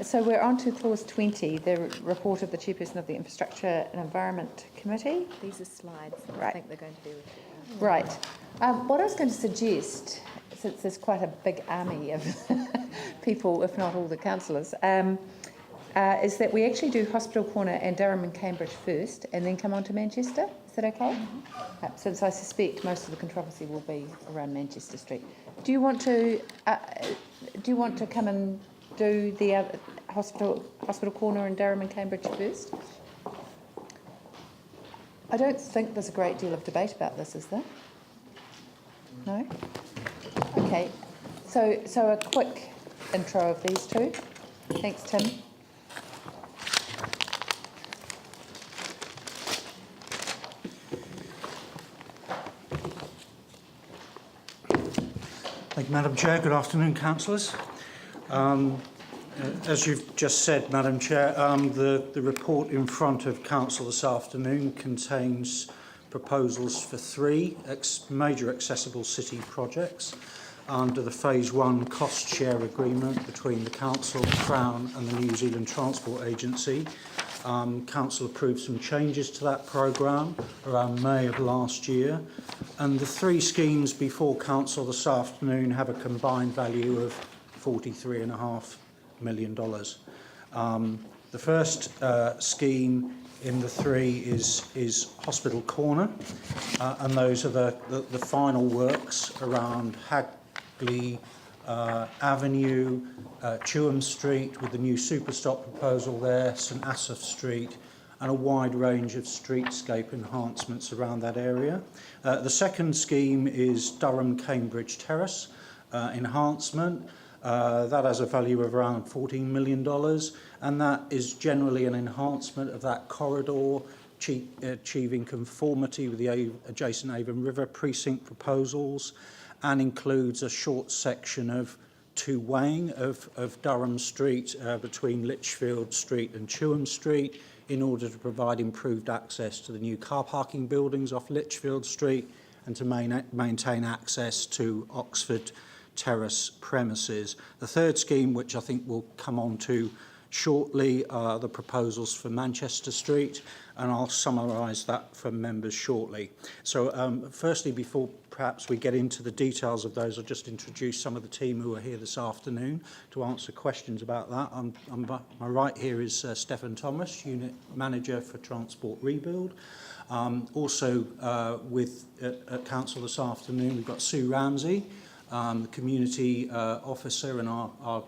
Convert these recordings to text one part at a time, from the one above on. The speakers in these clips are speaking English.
So we're on to clause 20, the report of the chairperson of the Infrastructure and Environment Committee. These are slides. Right. I think they're going to be with Right. What I was going to suggest, since there's quite a big army of people, if not all the councillors, is that we actually do Hospital Corner and Durham and Cambridge first, and then come on to Manchester. Is that okay? Since I suspect most of the controversy will be around Manchester Street. Do you want to come and do the other hospital corner in Durham and Cambridge first? I don't think there's a great deal of debate about this, is there? No? Okay. So a quick intro of these two. Thanks, Tim. Thank you, Madam Chair. Good afternoon, councillors. As you've just said, Madam Chair, the report in front of Council this afternoon contains proposals for three major accessible city projects under the Phase 1 cost share agreement between the Council, Crown and the New Zealand Transport Agency. Council approved some changes to that programme around May of last year, and the three schemes before Council this afternoon have a combined value of $43.5 million. The first scheme in the three is Hospital Corner, and those are the final works around Hagley Avenue, Chewham Street with the new Superstop proposal there, St Asaph Street, and a wide range of streetscape enhancements around that area. The second scheme is Durham Cambridge Terrace enhancement. That has a value of around $14 million, and that is generally an enhancement of that corridor, achieving conformity with the adjacent Avon River precinct proposals, and includes a short section of two-waying of Durham Street between Lichfield Street and Chewham Street in order to provide improved access to the new car parking buildings off Lichfield Street and to maintain access to Oxford Terrace premises. The third scheme, which I think we'll come on to shortly, are the proposals for Manchester Street, and I'll summarise that for members shortly. So firstly, before perhaps we get into the details of those, I'll just introduce some of the team who are here this afternoon to answer questions about that. On my right here is Stephen Thomas, Unit Manager for Transport Rebuild. Also at Council this afternoon, we've got Sue Ramsey, the Community Officer and our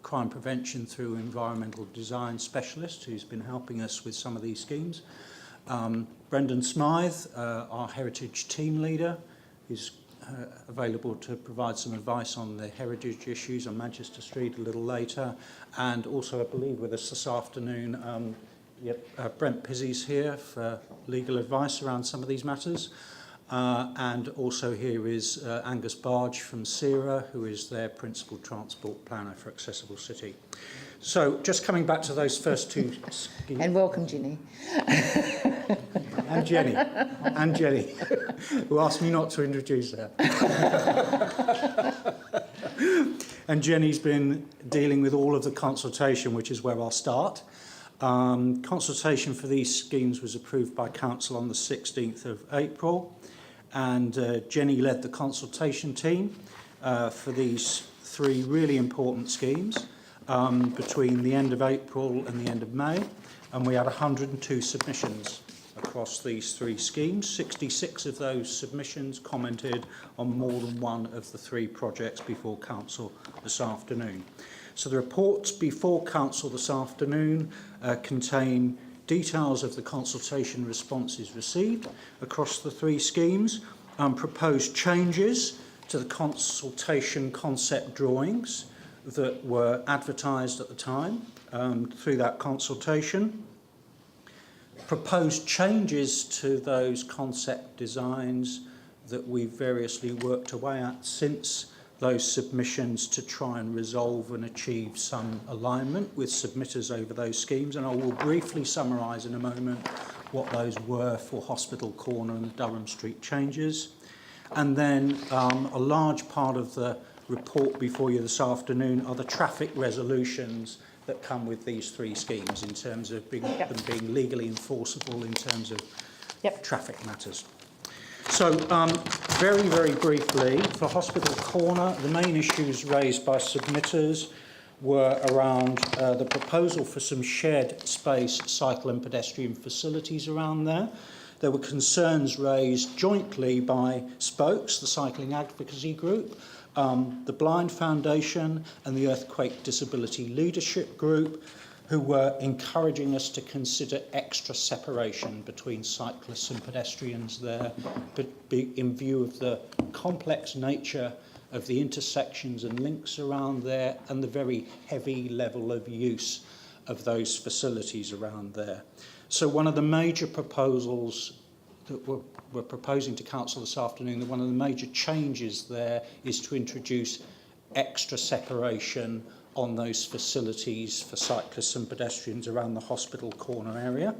Crime Prevention through Environmental Design Specialist, who's been helping us with some of these schemes. Brendan Smythe, our Heritage Team Leader, who's available to provide some advice on the heritage issues on Manchester Street a little later. And also, I believe, with us this afternoon, Brent Pizzy's here for legal advice around some of these matters. And also here is Angus Barge from CERA, who is their Principal Transport Planner for Accessible City. So just coming back to those first two schemes. And welcome, Jenny. And Jenny, who asked me not to introduce her. And Jenny's been dealing with all of the consultation, which is where I'll start. Consultation for these schemes was approved by Council on the 16th of April. And Jenny led the consultation team for these three really important schemes between the end of April and the end of May. And we had 102 submissions across these three schemes. 66 of those submissions commented on more than one of the three projects before Council this afternoon. So the reports before Council this afternoon contain details of the consultation responses received across the three schemes, proposed changes to the consultation concept drawings that were advertised at the time through that consultation, proposed changes to those concept designs that we've variously worked away at since those submissions to try and resolve and achieve some alignment with submitters over those schemes, and I will briefly summarise in a moment what those were for Hospital Corner and the Durham Street changes. And then a large part of the report before you this afternoon are the traffic resolutions that come with these three schemes in terms of them being legally enforceable in terms of traffic matters. So, very, very briefly, for Hospital Corner, the main issues raised by submitters were around the proposal for some shared space cycle and pedestrian facilities around there. There were concerns raised jointly by Spokes, the cycling advocacy group, the Blind Foundation and the Earthquake Disability Leadership Group, who were encouraging us to consider extra separation between cyclists and pedestrians there, but in view of the complex nature of the intersections and links around there and the very heavy level of use of those facilities around there. So one of the major proposals that we're proposing to Council this afternoon, one of the major changes there is to introduce extra separation on those facilities for cyclists and pedestrians around the Hospital Corner area.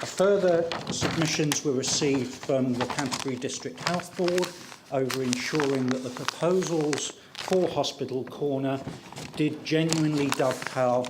Further submissions were received from the Canterbury District Health Board over ensuring that the proposals for Hospital Corner did genuinely dovetail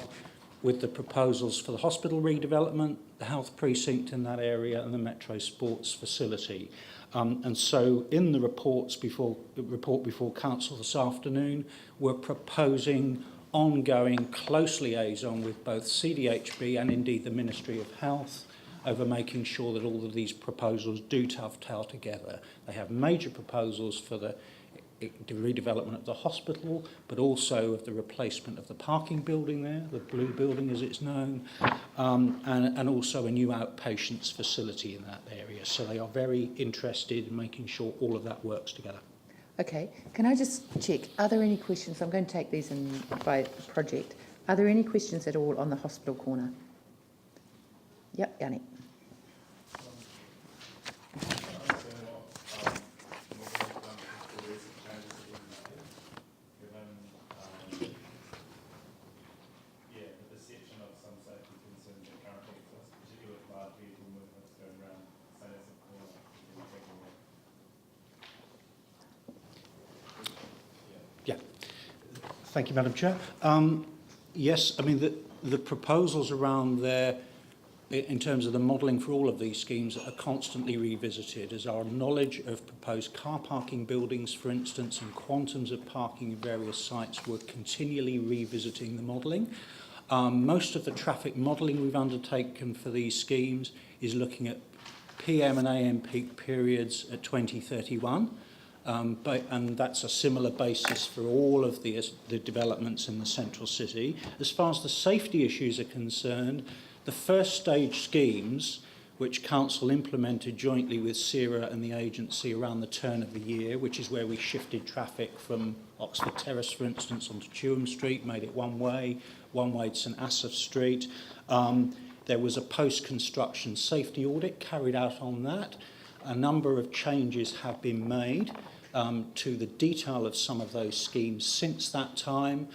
with the proposals for the hospital redevelopment, the health precinct in that area and the Metro Sports facility. And so in the report before Council this afternoon, we're proposing ongoing close liaison with both CDHB and indeed the Ministry of Health over making sure that all of these proposals do dovetail together. They have major proposals for the redevelopment of the hospital, but also of the replacement of the parking building there, the blue building as it's known, and also a new outpatients facility in that area. So they are very interested in making sure all of that works together. Okay, can I just check, are there any questions? I'm going to take these in by project. Are there any questions at all on the Hospital Corner? Yep, Yannick. Thank you, Madam Chair. Yes, I mean, the proposals around there in terms of the modelling for all of these schemes are constantly revisited as our knowledge of proposed car parking buildings, for instance, and quantums of parking in various sites, we're continually revisiting the modelling. Most of the traffic modelling we've undertaken for these schemes is looking at PM and AM peak periods at 2031. And that's a similar basis for all of the developments in the central city. As far as the safety issues are concerned, the first stage schemes, which Council implemented jointly with CERA and the agency around the turn of the year, which is where we shifted traffic from Oxford Terrace, for instance, onto Chewham Street, made it one way to St Asaph Street. There was a post-construction safety audit carried out on that. A number of changes have been made to the detail of some of those schemes since that time,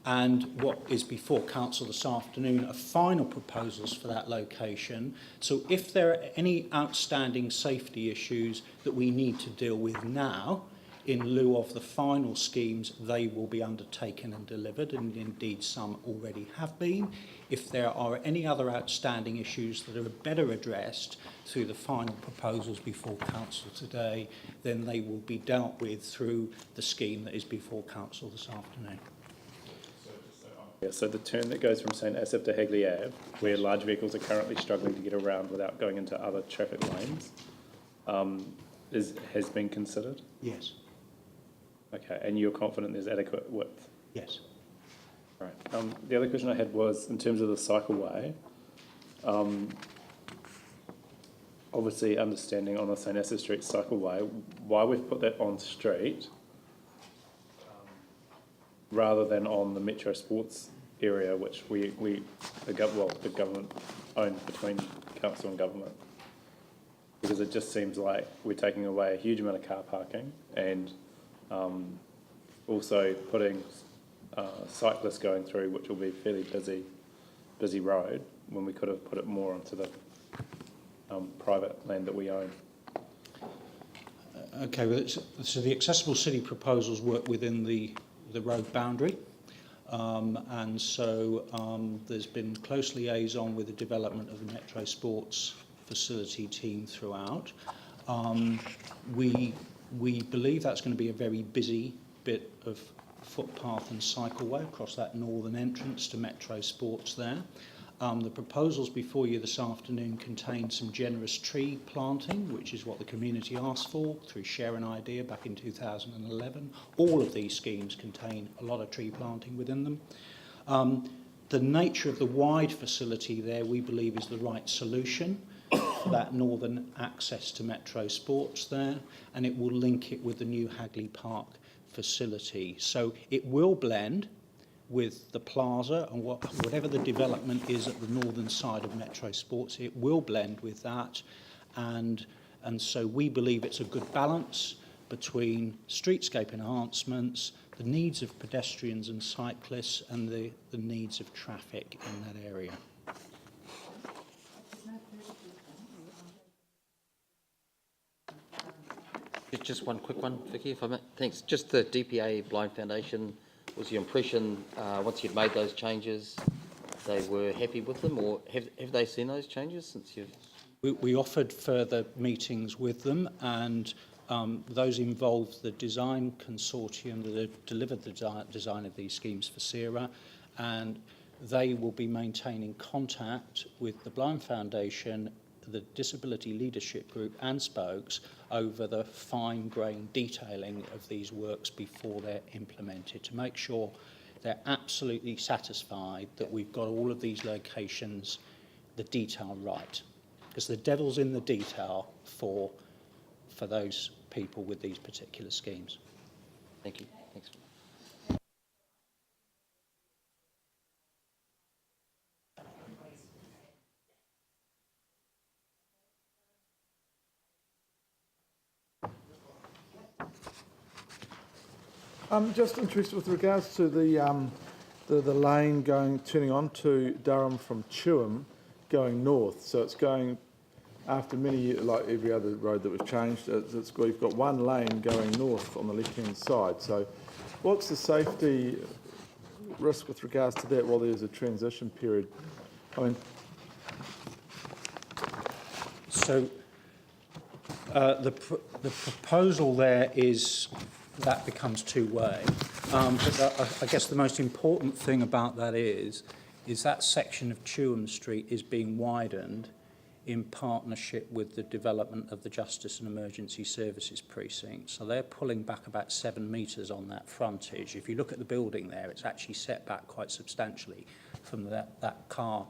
and what is before Council this afternoon are final proposals for that location. So if there are any outstanding safety issues that we need to deal with now, in lieu of the final schemes, they will be undertaken and delivered, and indeed some already have been. If there are any other outstanding issues that are better addressed through the final proposals before Council today, then they will be dealt with through the scheme that is before Council this afternoon. Yeah, so the turn that goes from St Asaph to Hagley Ave, where large vehicles are currently struggling to get around without going into other traffic lanes, has been considered? Yes. Okay, and you're confident there's adequate width? Yes. Right. The other question I had was, in terms of the cycleway, obviously understanding on the St Asaph Street cycleway, why we've put that on street rather than on the Metro Sports area, which the government owns between council and government. Because it just seems like we're taking away a huge amount of car parking and also putting cyclists going through, which will be a fairly busy road, when we could have put it more onto the private land that we own. Okay, well, so the accessible city proposals work within the road boundary. and so there's been close liaison with the development of the Metro Sports facility team throughout. We believe that's going to be a very busy bit of footpath and cycleway across that northern entrance to Metro Sports there. The proposals before you this afternoon contain some generous tree planting, which is what the community asked for through Share an Idea back in 2011. All of these schemes contain a lot of tree planting within them. The nature of the wide facility there, we believe, is the right solution for that northern access to Metro Sports there, and it will link it with the new Hagley Park facility. So it will blend with the plaza and whatever the development is at the northern side of Metro Sports, it will blend with that, and so we believe it's a good balance between streetscape enhancements, the needs of pedestrians and cyclists, and the needs of traffic in that area. Just one quick one, Vicky, if I may. Thanks. Just the DPA Blind Foundation, was your impression once you'd made those changes, they were happy with them, or have they seen those changes since you've... We offered further meetings with them, and those involved the design consortium that delivered the design of these schemes for CERA, and they will be maintaining contact with the Blind Foundation, the Disability Leadership Group and Spokes over the fine-grained detailing of these works before they're implemented, to make sure they're absolutely satisfied that we've got all of these locations, the detail right. Because the devil's in the detail for those people with these particular schemes. Thank you. Thanks. I'm just interested with regards to the lane turning on to Durham from Chewham, going north. So it's going after many years, like every other road that was changed. You've got one lane going north on the left-hand side. So, what's the safety risk with regards to that while there's a transition period? I mean, so the proposal there is that becomes two-way. But I guess the most important thing about that is that section of Chewham Street is being widened in partnership with the development of the Justice and Emergency Services precinct. So they're pulling back about 7 metres on that frontage. If you look at the building there, it's actually set back quite substantially from that car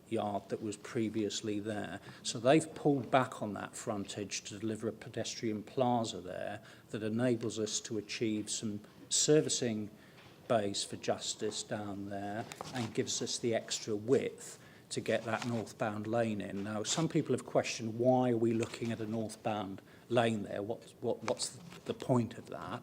yard that was previously there. So they've pulled back on that frontage to deliver a pedestrian plaza there that enables us to achieve some servicing bays for justice down there and gives us the extra width to get that northbound lane in. Now, some people have questioned, why are we looking at a northbound lane there? What's the point of that?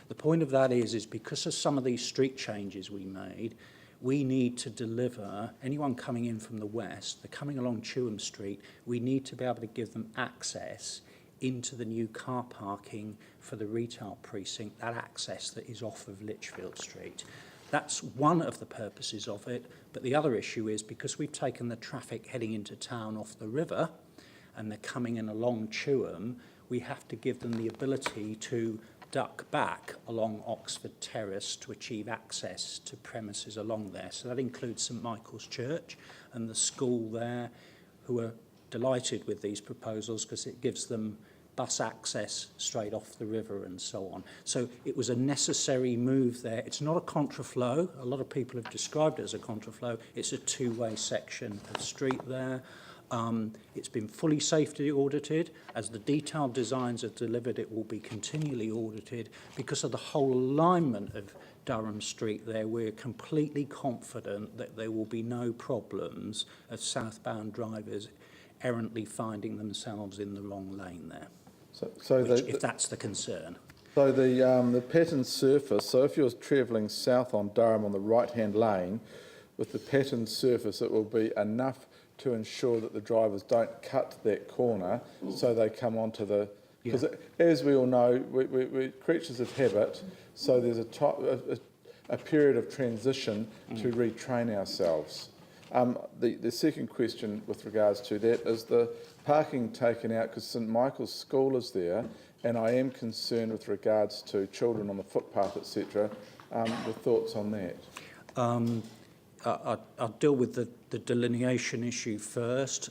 The point of that is because of some of these street changes we made, we need to deliver, anyone coming in from the west, they're coming along Chewham Street, we need to be able to give them access into the new car parking for the retail precinct, that access that is off of Lichfield Street. That's one of the purposes of it, but the other issue is because we've taken the traffic heading into town off the river and they're coming in along Chewham, we have to give them the ability to duck back along Oxford Terrace to achieve access to premises along there. So that includes St Michael's Church and the school there, who are delighted with these proposals because it gives them bus access straight off the river and so on. So it was a necessary move there. It's not a contraflow. A lot of people have described it as a contraflow. It's a two-way section of street there. It's been fully safety audited. As the detailed designs are delivered, it will be continually audited. Because of the whole alignment of Durham Street there, we're completely confident that there will be no problems of southbound drivers errantly finding themselves in the wrong lane there, if that's the concern. So the patterned surface, so if you're travelling south on Durham on the right-hand lane, with the patterned surface, it will be enough to ensure that the drivers don't cut that corner, so they come onto the... Because as we all know, we're creatures of habit, so there's a period of transition to retrain ourselves. The second question with regards to that is the parking taken out, because St Michael's School is there, and I am concerned with regards to children on the footpath, etc. The thoughts on that? I'll deal with the delineation issue first.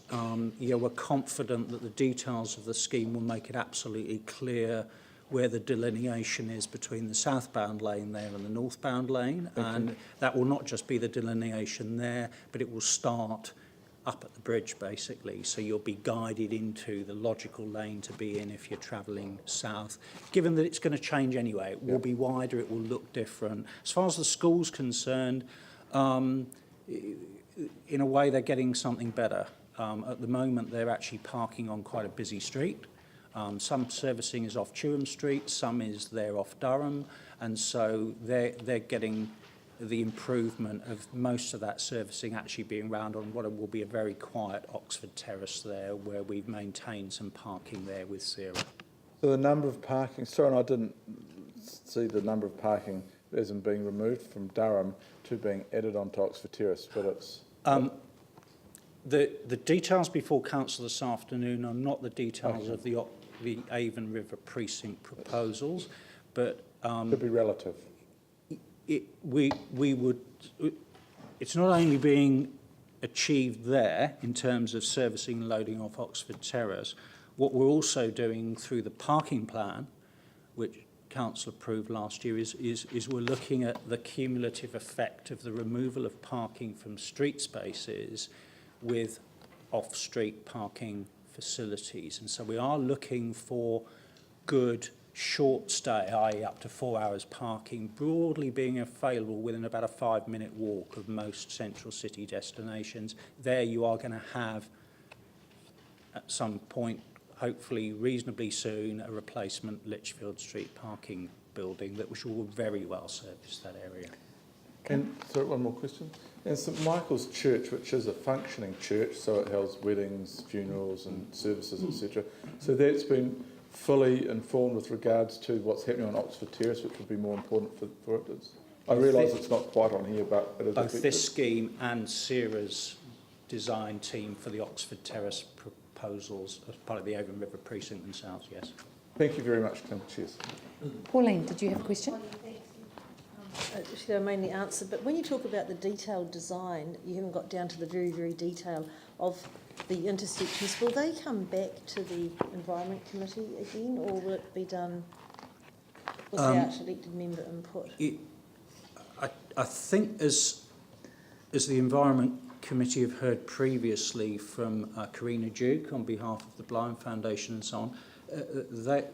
Yeah, we're confident that the details of the scheme will make it absolutely clear where the delineation is between the southbound lane there and the northbound lane. And that will not just be the delineation there, but it will start up at the bridge, basically. So you'll be guided into the logical lane to be in if you're travelling south. Given that it's going to change anyway, it will be wider, it will look different. As far as the school's concerned, in a way, they're getting something better. At the moment, they're actually parking on quite a busy street. Some servicing is off Chewham Street, some is there off Durham, and so they're getting the improvement of most of that servicing actually being round on what will be a very quiet Oxford Terrace there, where we've maintained some parking there with Sarah. So the number of parking, sorry, and I didn't see the number of parking as in being removed from Durham to being added onto Oxford Terrace, but it's... The details before council this afternoon are not the details of the Avon River precinct proposals, but could be relative. we would. It's not only being achieved there in terms of servicing and loading off Oxford Terrace. What we're also doing through the parking plan, which council approved last year, is we're looking at the cumulative effect of the removal of parking from street spaces with off-street parking facilities. And so we are looking for good short stay, i.e. up to 4 hours parking, broadly being available within about a 5-minute walk of most central city destinations. There you are going to have, at some point, hopefully reasonably soon, a replacement Lichfield Street parking building that which will very well service that area. And sorry, one more question. And St Michael's Church, which is a functioning church, so it holds weddings, funerals and services, etc. So that's been fully informed with regards to what's happening on Oxford Terrace, which would be more important for it. I realise it's not quite on here, but it is both affected. this scheme and Sarah's design team for the Oxford Terrace proposals as part of the Avon River precinct themselves, yes. Thank you very much, Tim. Cheers. Pauline, did you have a question? Actually, I mainly answered, but when you talk about the detailed design, you haven't got down to the very, very detail of the intersections. Will they come back to the Environment Committee again, or will it be done without elected member input? I think as the Environment Committee have heard previously from Karina Duke on behalf of the Blind Foundation and so on,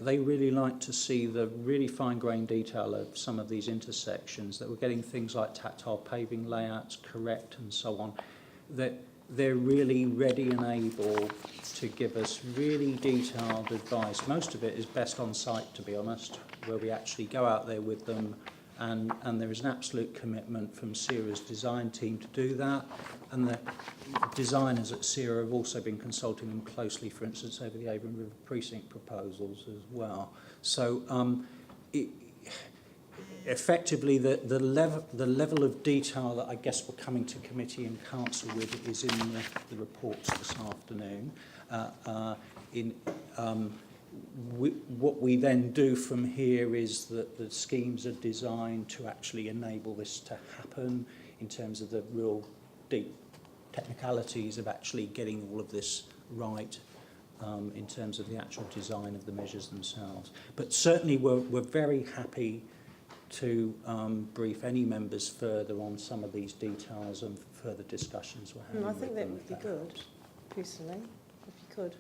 they really like to see the really fine-grained detail of some of these intersections, that we're getting things like tactile paving layouts correct and so on, that they're really ready and able to give us really detailed advice. Most of it is best on site, to be honest, where we actually go out there with them, and there is an absolute commitment from Sarah's design team to do that. And the designers at Sarah have also been consulting them closely, for instance, over the Avon River precinct proposals as well. So effectively, the level of detail that I guess we're coming to committee and council with is in the reports this afternoon. What we then do from here is that the schemes are designed to actually enable this to happen in terms of the real deep technicalities of actually getting all of this right in terms of the actual design of the measures themselves. But certainly we're very happy to brief any members further on some of these details and further discussions we're having. I think that would be good, personally, if you could.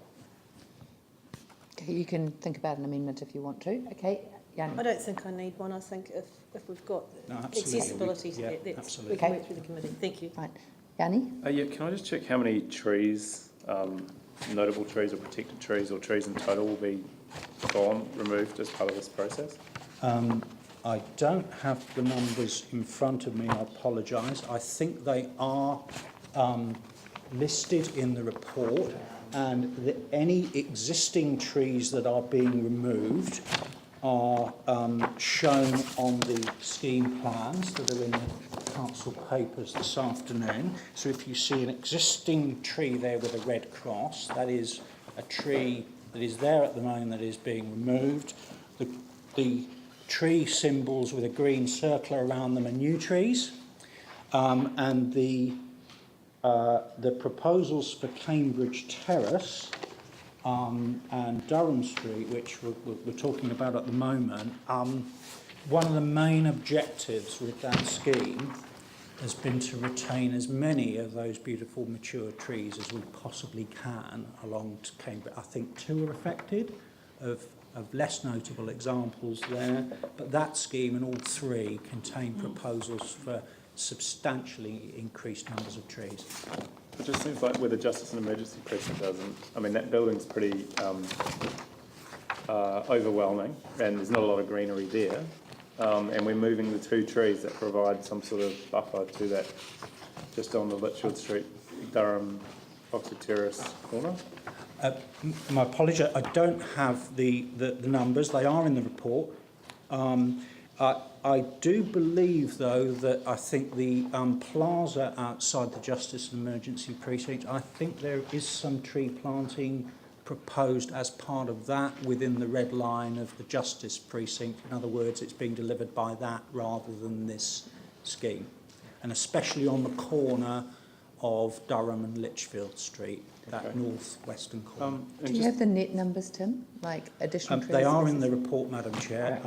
Okay, you can think about an amendment if you want to. Okay, Yanni. I don't think I need one. I think if we've got absolutely. accessibility to Yeah, that, we absolutely. can work through the committee. Thank you. Right. Yanni? Yeah, can I just check how many trees, notable trees or protected trees or trees in total will be removed as part of this process? I don't have the numbers in front of me, I apologise. I think they are listed in the report, and any existing trees that are being removed are shown on the scheme plans that are in the council papers this afternoon. So if you see an existing tree there with a red cross, that is a tree that is there at the moment that is being removed. The tree symbols with a green circle around them are new trees, and the proposals for Cambridge Terrace and Durham Street, which we're talking about at the moment, one of the main objectives with that scheme has been to retain as many of those beautiful mature trees as we possibly can along to Cambridge. I think 2 are affected of less notable examples there, but that scheme and all 3 contain proposals for substantially increased numbers of trees. It just seems like where the Justice and Emergency Precinct doesn't, I mean, that building's pretty overwhelming, and there's not a lot of greenery there. And we're moving the 2 trees that provide some sort of buffer to that, just on the Litchfield Street, Durham, Oxford Terrace corner. My apologies, I don't have the numbers. They are in the report. I do believe, though, that I think the plaza outside the Justice and Emergency Precinct, I think there is some tree planting proposed as part of that within the red line of the Justice Precinct. In other words, it's being delivered by that rather than this scheme. And especially on the corner of Durham and Litchfield Street, that north-western corner. Do you have the net numbers, Tim? Like additional trees? They are in the report, Madam Chair.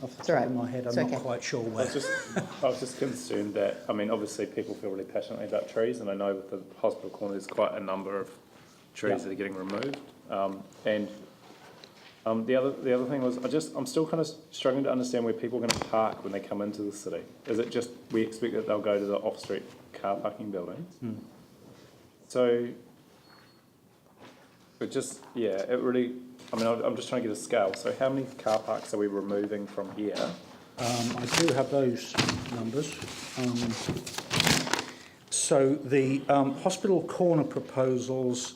Off the top of my head, I'm not quite sure where. I was just concerned that, I mean, obviously people feel really passionately about trees, and I know with the hospital corner there's quite a number of trees that are getting removed. The other thing was, I'm still kind of struggling to understand where people are going to park when they come into the city. Is it just we expect that they'll go to the off-street car parking buildings? So, it just, it really, I mean, I'm just trying to get a scale. So how many car parks are we removing from here? I do have those numbers. So the hospital corner proposals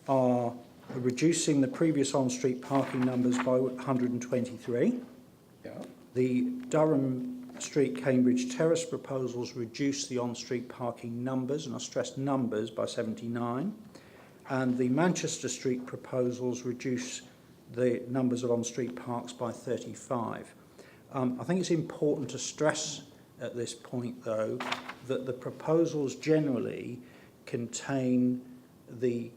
are reducing the previous on-street parking numbers by 123. Yeah. The Durham Street Cambridge Terrace proposals reduce the on-street parking numbers, and I stress numbers, by 79. And the Manchester Street proposals reduce the numbers of on-street parks by 35. I think it's important to stress at this point, though, that the proposals generally contain the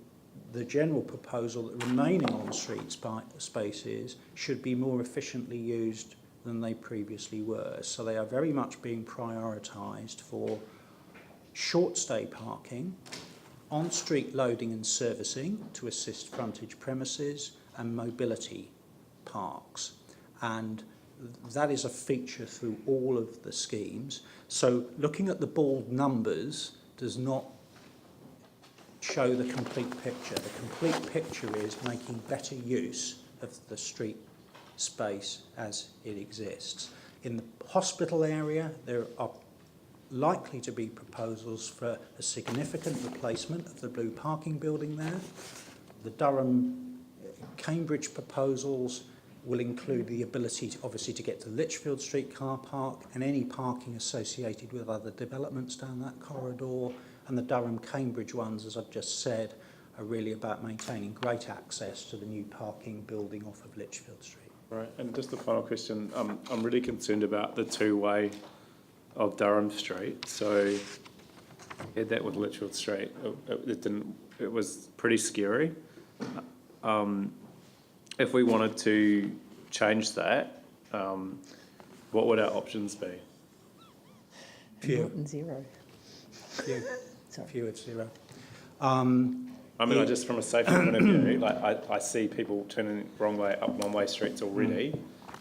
general proposal that remaining on-street spaces should be more efficiently used than they previously were. So they are very much being prioritised for short stay parking, on-street loading and servicing to assist frontage premises, and mobility parks. And that is a feature through all of the schemes. So looking at the bald numbers does not show the complete picture. The complete picture is making better use of the street space as it exists. In the hospital area, there are likely to be proposals for a significant replacement of the blue parking building there. The Durham Cambridge proposals will include the ability to, obviously, to get to Litchfield Street car park and any parking associated with other developments down that corridor. And the Durham Cambridge ones, as I've just said, are really about maintaining great access to the new parking building off of Litchfield Street. Right, and just a final question. I'm really concerned about the two-way of Durham Street. So I had that with Litchfield Street. It was pretty scary. If we wanted to change that, what would our options be? Few. And zero. Few. Sorry. Few at 0. I mean, I just from a safety point of view, like I see people turning the wrong way up one-way streets already.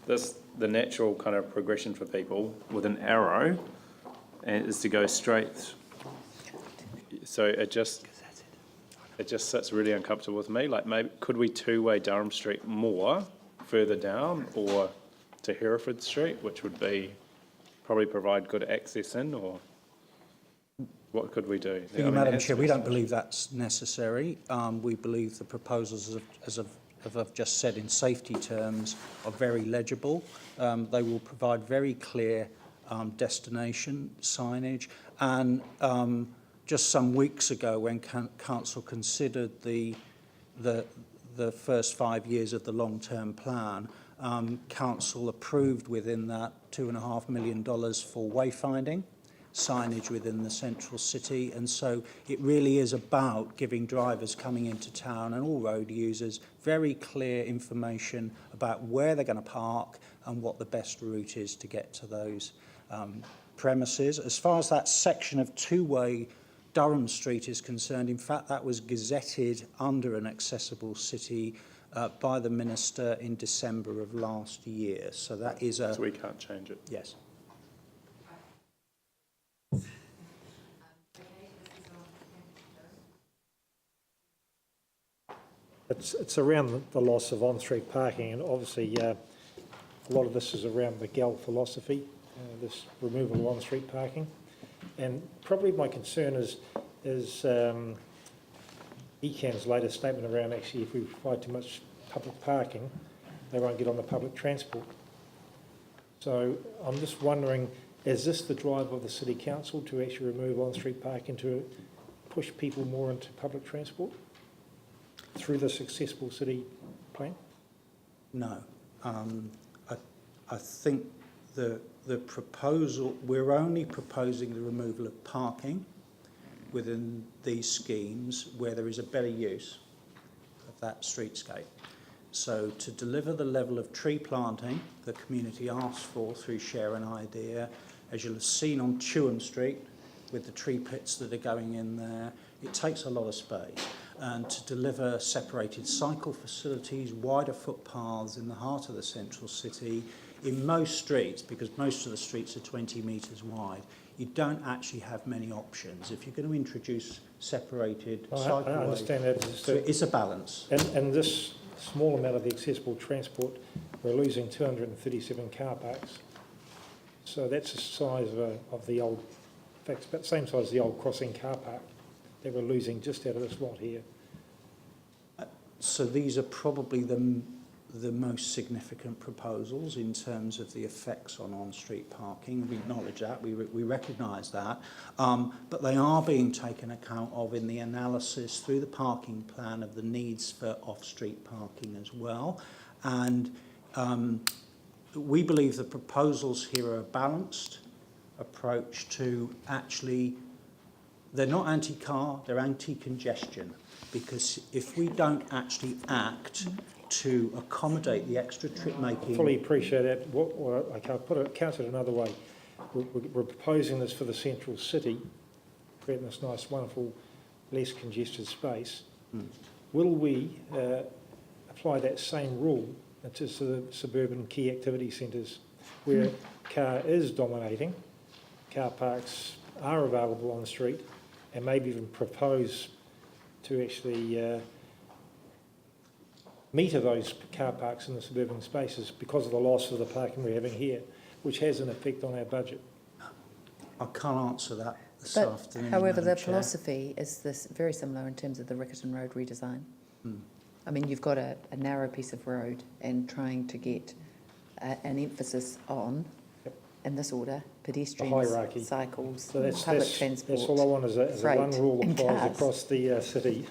The natural kind of progression for people with an arrow is to go straight. So it just sits really uncomfortable with me. Like, maybe could we two-way Durham Street more further down, or to Hereford Street, which would be probably provide good access in, or what could we do? Madam Chair, we don't believe that's necessary. We believe the proposals, as I've I've just said in safety terms, are very legible. They will provide very clear destination signage. And just some weeks ago, when council considered the first 5 years of the long-term plan, council approved within that $2.5 million for wayfinding signage within the central city, and so it really is about giving drivers coming into town and all road users very clear information about where they're going to park and what the best route is to get to those premises. As far as that section of two-way Durham Street is concerned, in fact that was gazetted under an accessible city by the Minister in December of last year, so that is a... So we can't change it? Yes. It's around the loss of on-street parking, and obviously a lot of this is around the GAL philosophy, this removal of on-street parking. And probably my concern is ECAN's latest statement around actually if we provide too much public parking, they won't get on the public transport. So I'm just wondering, is this the drive of the City Council to actually remove on-street parking to push people more into public transport through the successful city plan? No. I think the proposal, we're only proposing the removal of parking within these schemes where there is a better use of that streetscape. So to deliver the level of tree planting the community asked for through Share an Idea, as you'll have seen on Chewham Street with the tree pits that are going in there, it takes a lot of space. And to deliver separated cycle facilities, wider footpaths in the heart of the central city, in most streets, because most of the streets are 20 metres wide, you don't actually have many options. If you're going to introduce separated cycleways, I understand that. so it's a balance. And this small amount of the accessible transport, we're losing 237 car parks. So that's the size of the old, in fact, it's about the same size as the old Crossing car park that we're losing just out of this lot here. So these are probably the most significant proposals in terms of the effects on street parking. We acknowledge that, we recognise that, but they are being taken account of in the analysis through the parking plan of the needs for off-street parking as well. And we believe the proposals here are a balanced approach to actually, they're not anti-car, they're anti-congestion, because if we don't actually act to accommodate the extra trip making... I fully appreciate that. I can't count it another way. We're proposing this for the central city, creating this nice, wonderful, less congested space. Will we apply that same rule to the suburban key activity centres where car is dominating, car parks are available on the street, and maybe even propose to actually meter those car parks in the suburban spaces because of the loss of the parking we're having here, which has an effect on our budget? I can't answer that this But, afternoon. however, the Madam Chair. philosophy is this very similar in terms of the Riccarton Road redesign. I mean, you've got a narrow piece of road and trying to get an emphasis on, in this order, pedestrians, hierarchy. cycles, So public transport. that's all I want is a freight one rule and applies cars. across the city.